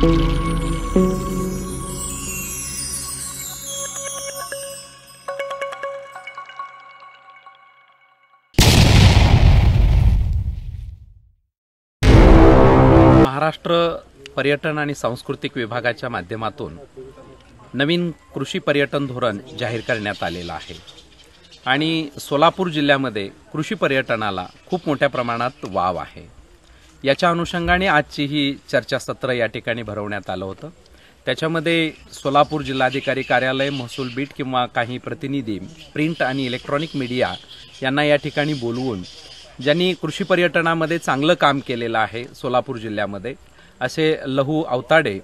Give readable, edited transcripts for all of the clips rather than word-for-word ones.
महाराष्ट्र पर्यटन आणि सांस्कृतिक विभागाच्या माध्यमातून नवीन कृषी पर्यटन धोरण जाहीर करण्यात आलेलं आहे आणि सोलापूर जिल्ह्यामध्ये कृषी पर्यटनाला खूप मोठ्या प्रमाणात वाव आहे। याच्या अनुषंगाने आजची ही चर्चासत्र या ठिकाणी भरवण्यात आलं होतं। त्याच्यामध्ये सोलापूर जिल्हाधिकारी कार्यालय, महसूल बीट किंवा काही प्रतिनिधी, प्रिंट आणि इलेक्ट्रॉनिक मीडिया यांना या ठिकाणी बोलवून ज्यांनी कृषी पर्यटनामध्ये चांगलं काम केलेलं आहे सोलापूर जिल्ह्यामध्ये असे लहू अवताडे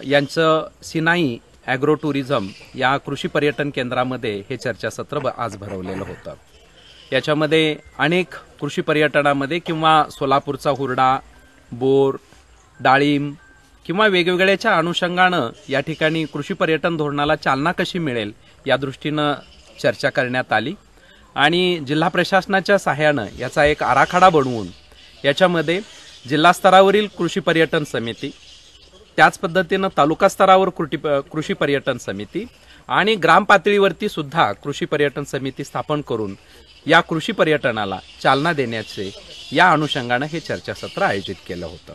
यांचं सिनाई ॲग्रो टुरिझम या कृषी पर्यटन केंद्रामध्ये हे चर्चासत्र आज भरवलेलं होतं। याच्यामध्ये अनेक कृषी पर्यटनामध्ये किंवा सोलापूरचा हुरडा, बोर, डाळिंब किंवा वेगवेगळ्याच्या अनुषंगानं या ठिकाणी कृषी पर्यटन धोरणाला चालना कशी मिळेल या दृष्टीनं चर्चा करण्यात आली आणि जिल्हा प्रशासनाच्या सहाय्यानं याचा एक आराखडा बनवून याच्यामध्ये जिल्हा स्तरावरील कृषी पर्यटन समिती, त्याच पद्धतीनं तालुका स्तरावर कृषी पर्यटन समिती आणि ग्राम पातळीवरती सुद्धा कृषी पर्यटन समिती स्थापन करून या कृषी पर्यटनाला चालना देण्याचे या अनुषंगानं हे चर्चासत्र आयोजित केलं होतं।